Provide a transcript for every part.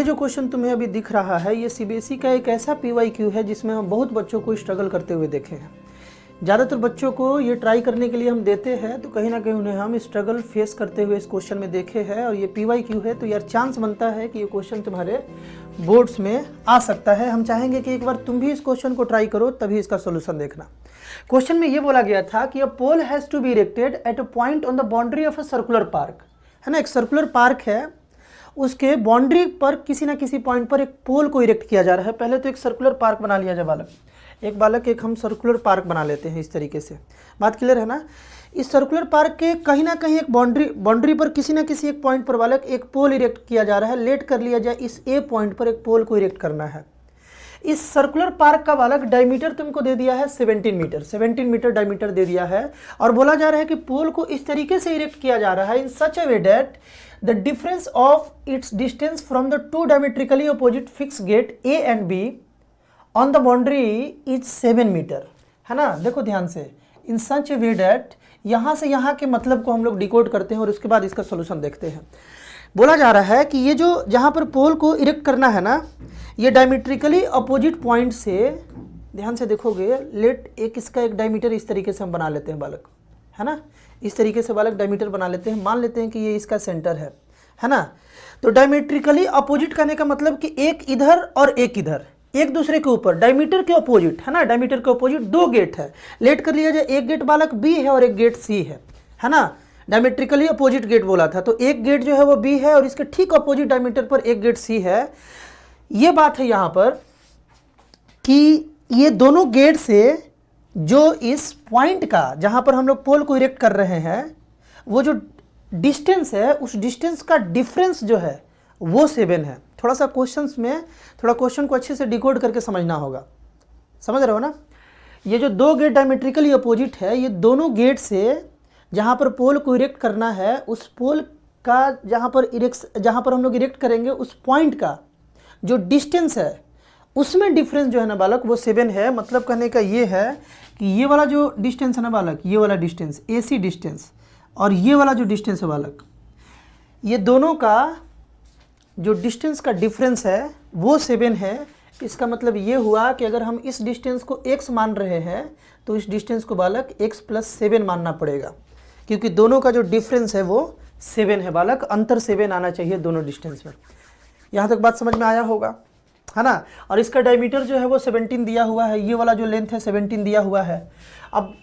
जो क्वेश्चन तुम्हें अभी दिख रहा है ये सीबीएसई का एक ऐसा पीवाईक्यू है जिसमें हम बहुत बच्चों को स्ट्रगल करते हुए देखे हैं। ज़्यादातर बच्चों को ये ट्राई करने के लिए हम देते हैं तो कहीं ना कहीं उन्हें हम स्ट्रगल फेस करते हुए इस क्वेश्चन में देखे हैं, और ये पीवाईक्यू है तो यार चांस बनता है कि ये क्वेश्चन तुम्हारे बोर्ड्स में आ सकता है। हम चाहेंगे कि एक बार तुम भी इस क्वेश्चन को ट्राई करो तभी इसका सोल्यूशन देखना। क्वेश्चन में ये बोला गया था कि a pole has to be erected at a point on the boundary of a circular park, है ना। एक सर्कुलर पार्क है, उसके बाउंड्री पर किसी ना किसी पॉइंट पर एक पोल को इरेक्ट किया जा रहा है। पहले तो एक सर्कुलर पार्क बना लिया जाए बालक, एक हम सर्कुलर पार्क बना लेते हैं इस तरीके से। बात क्लियर है ना। इस सर्कुलर पार्क के कहीं ना कहीं एक बाउंड्री पर किसी ना किसी एक पॉइंट पर बालक एक पोल इरेक्ट किया जा रहा है। लेट कर लिया जाए इस ए पॉइंट पर एक पोल को इरेक्ट करना है। इस सर्कुलर पार्क का बालक डायमीटर तुमको दे दिया है 17 मीटर डायमीटर दे दिया है, और बोला जा रहा है कि पोल को इस तरीके से इरेक्ट किया जा रहा है in such a way that the difference of its distance from the two diametrically opposite fix gate A and B on the boundary is 7 metre, है ना। देखो ध्यान से, इन सच ए वे दैट, यहाँ से यहाँ के मतलब को हम लोग डिकोड करते हैं और उसके बाद इसका सोल्यूशन देखते हैं। बोला जा रहा है कि ये जो जहाँ पर पोल को इरेक्ट करना है ना, ये डायमेट्रिकली अपोजिट पॉइंट से, ध्यान से देखोगे, लेट एक इसका एक डायमीटर इस तरीके से हम बना लेते हैं बालक, है ना। इस तरीके से बालक डायमीटर बना लेते हैं। मान लेते हैं कि ये इसका सेंटर है ना। तो डायमेट्रिकली अपोजिट करने का मतलब कि एक इधर और एक इधर, एक दूसरे के ऊपर, डायमीटर के अपोजिट, है ना। डायमीटर के अपोजिट दो गेट है। लेट कर लिया जाए, एक गेट बालक बी है और एक गेट सी है ना। डायमेट्रिकली अपोजिट गेट बोला था, तो एक गेट जो है वो बी है और इसके ठीक अपोजिट डायमीटर पर एक गेट सी है। ये बात है यहाँ पर कि ये दोनों गेट से जो इस पॉइंट का, जहाँ पर हम लोग पोल को इरेक्ट कर रहे हैं, वो जो डिस्टेंस है, उस डिस्टेंस का डिफरेंस जो है वो 7 है। थोड़ा सा क्वेश्चंस में थोड़ा क्वेश्चन को अच्छे से डिकोड करके समझना होगा, समझ रहे हो ना। ये जो दो गेट डायमेट्रिकली अपोजिट है, ये दोनों गेट से जहाँ पर पोल को इरेक्ट करना है, उस पोल का जहाँ पर हम लोग इरेक्ट करेंगे, उस पॉइंट का जो डिस्टेंस है उसमें डिफरेंस जो है ना बालक वो 7 है। मतलब कहने का ये है कि ये वाला जो डिस्टेंस है ना बालक, ये वाला डिस्टेंस AC डिस्टेंस, और ये वाला जो डिस्टेंस है बालक, ये दोनों का जो डिस्टेंस का डिफरेंस है वो 7 है। इसका मतलब ये हुआ कि अगर हम इस डिस्टेंस को x मान रहे हैं तो इस डिस्टेंस को बालक x + 7 मानना पड़ेगा, क्योंकि दोनों का जो डिफरेंस है वो 7 है बालक। अंतर 7 आना चाहिए दोनों डिस्टेंस में। यहाँ तक बात समझ में आया होगा, है ना। और इसका डायमीटर जो है वो 17 दिया हुआ है, ये वाला जो लेंथ है 17 दिया हुआ है। अब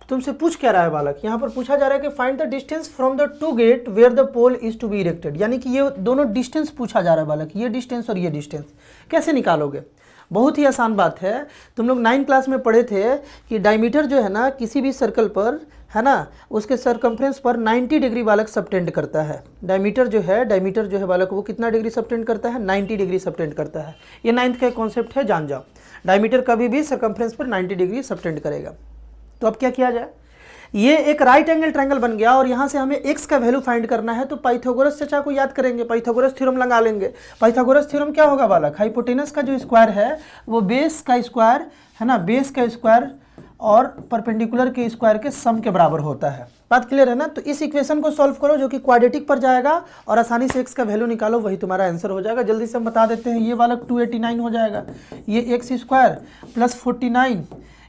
तुमसे पूछ क्या रहा है बालक, यहाँ पर पूछा जा रहा है कि find the distance from the two gate where the pole is to be erected, यानी कि ये दोनों डिस्टेंस पूछा जा रहा है बालक, ये डिस्टेंस और ये डिस्टेंस कैसे निकालोगे। बहुत ही आसान बात है। तुम लोग 9th क्लास में पढ़े थे कि डायमीटर जो है ना किसी भी सर्कल पर, है ना, उसके सरकमफ्रेंस पर 90 डिग्री बालक सबटेंड करता है। डायमीटर जो है बालक वो कितना डिग्री सबटेंड करता है, 90 डिग्री सबटेंड करता है। ये 9th का कॉन्सेप्ट है, जान जाओ। डायमीटर कभी भी सरकमफ्रेंस पर 90 डिग्री सबटेंड करेगा। तो अब क्या किया जाए, ये एक राइट एंगल ट्रायंगल बन गया और यहाँ से हमें x का वैल्यू फाइंड करना है। तो पाइथागोरस चचा को याद करेंगे, पाइथागोरस थ्योरम लगा लेंगे। पाइथागोरस थ्योरम क्या होगा बालक, हाइपोटेनस का जो स्क्वायर है वो बेस का स्क्वायर, है ना, बेस का स्क्वायर और परपेंडिकुलर के स्क्वायर के सम के बराबर होता है। बात क्लियर है ना। तो इस इक्वेशन को सॉल्व करो जो कि क्वाड्रेटिक पर जाएगा और आसानी से x का वैल्यू निकालो, वही तुम्हारा आंसर हो जाएगा। जल्दी से हम बता देते हैं। ये वाला 289 हो जाएगा, ये x² + 49,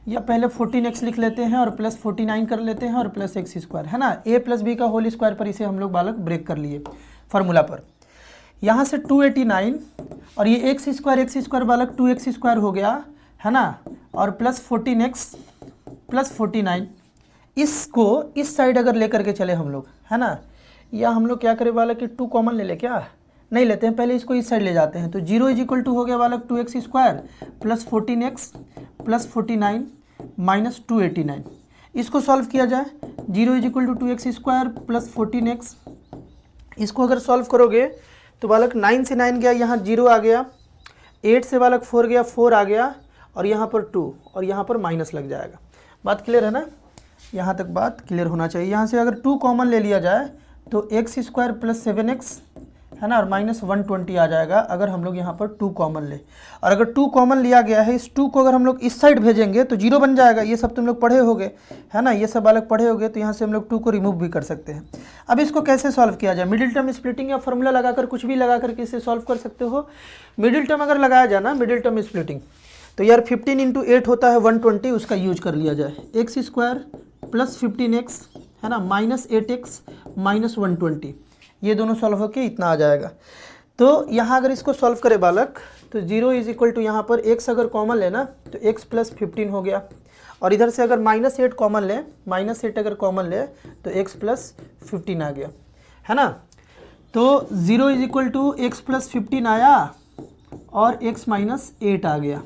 या पहले 14x लिख लेते हैं और + 49 कर लेते हैं और +x², है ना। a + b का होल स्क्वायर पर इसे हम लोग बालक ब्रेक कर लिए फार्मूला पर। यहाँ से 289 और ये x² बालक 2x² हो गया, है ना, और +14x + 49, इसको इस साइड अगर लेकर के चले हम लोग, है ना, या हम लोग क्या करें बालक कि 2 कॉमन ले ले, क्या नहीं लेते हैं, पहले इसको इस साइड ले जाते हैं। तो 0 = हो गया बालक 2x² + 14x + 49 - 289। इसको सॉल्व किया जाए, 0 = 2x² + 14x, इसको अगर सॉल्व करोगे तो बालक 9 से 9 गया, यहाँ 0 आ गया, 8 से बालक 4 गया, 4 आ गया, और यहाँ पर 2 और यहाँ पर माइनस लग जाएगा। बात क्लियर है ना, यहाँ तक बात क्लियर होना चाहिए। यहाँ से अगर 2 कॉमन ले लिया जाए तो x² + 7x है ना, और -120 आ जाएगा अगर हम लोग यहाँ पर 2 कॉमन ले। और अगर 2 कॉमन लिया गया है, इस 2 को अगर हम लोग इस साइड भेजेंगे तो 0 बन जाएगा। ये सब तुम लोग पढ़े होगे, है ना, ये सब बालक पढ़े होगे, तो यहाँ से हम लोग 2 को रिमूव भी कर सकते हैं। अब इसको कैसे सॉल्व किया जाए? मिडिल टर्म स्प्लिटिंग या फॉर्मूला लगाकर, कुछ भी लगाकर के इसे सॉल्व कर सकते हो। मिडिल टर्म अगर लगाया जाए ना, मिडिल टर्म स्प्लिटिंग, तो यार 15 × 8 होता है 120, उसका यूज कर लिया जाए। x² + 15x, है ना, -8x -120, ये दोनों सॉल्व होके इतना आ जाएगा। तो यहाँ अगर इसको सॉल्व करे बालक, तो 0 = यहाँ पर x अगर कॉमन ले ना, तो x + 15 हो गया। और इधर से अगर -8 कॉमन ले, -8 अगर कॉमन ले तो x + 15 आ गया, है ना। तो 0 = x + 15 आया और x - 8 आ गया।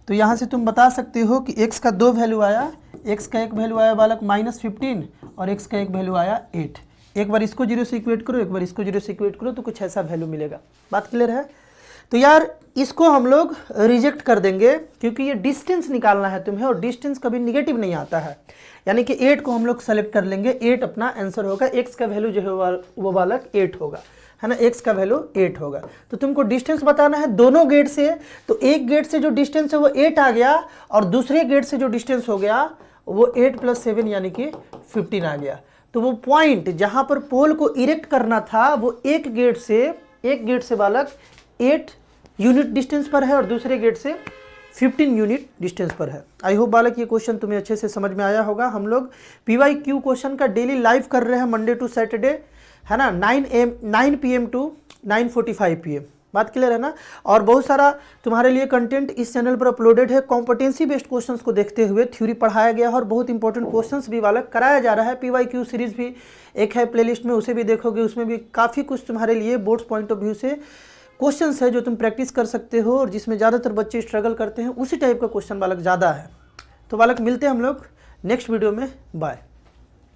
तो यहाँ से तुम बता सकते हो कि x का 2 वैल्यू आया, x का एक वैल्यू आया बालक -15 और x का एक वैल्यू आया 8। एक बार इसको 0 से इक्वेट करो, एक बार इसको 0 से इक्वेट करो, तो कुछ ऐसा वैल्यू मिलेगा। बात क्लियर है? तो यार इसको हम लोग रिजेक्ट कर देंगे, क्योंकि ये डिस्टेंस निकालना है तुम्हें, और डिस्टेंस कभी निगेटिव नहीं आता है। यानी कि 8 को हम लोग सेलेक्ट कर लेंगे, 8 अपना आंसर होगा। x का वैल्यू जो है वो बालक 8 होगा, है ना, x का वैल्यू 8 होगा। तो तुमको डिस्टेंस बताना है दोनों गेट से। तो एक गेट से जो डिस्टेंस है वो 8 आ गया, और दूसरे गेट से जो डिस्टेंस हो गया वो 8 + 7 यानी कि 15 आ गया। तो वो पॉइंट जहां पर पोल को इरेक्ट करना था, वो एक गेट से बालक 8 यूनिट डिस्टेंस पर है, और दूसरे गेट से 15 यूनिट डिस्टेंस पर है। आई होप बालक ये क्वेश्चन तुम्हें अच्छे से समझ में आया होगा। हम लोग PYQ क्वेश्चन का डेली लाइव कर रहे हैं, मंडे टू सैटरडे, है ना, 9 PM टू 9:45 PM। बात क्लियर है ना। और बहुत सारा तुम्हारे लिए कंटेंट इस चैनल पर अपलोडेड है। कॉम्पिटेंसी बेस्ड क्वेश्चंस को देखते हुए थ्योरी पढ़ाया गया है, और बहुत इंपॉर्टेंट क्वेश्चंस भी बालक कराया जा रहा है। PYQ सीरीज भी एक है प्लेलिस्ट में, उसे भी देखोगे, उसमें भी काफ़ी कुछ तुम्हारे लिए बोर्ड्स पॉइंट ऑफ व्यू से क्वेश्चंस है जो तुम प्रैक्टिस कर सकते हो, और जिसमें ज़्यादातर बच्चे स्ट्रगल करते हैं, उसी टाइप का क्वेश्चन बालक ज़्यादा है। तो बालक मिलते हैं हम लोग नेक्स्ट वीडियो में। बाय।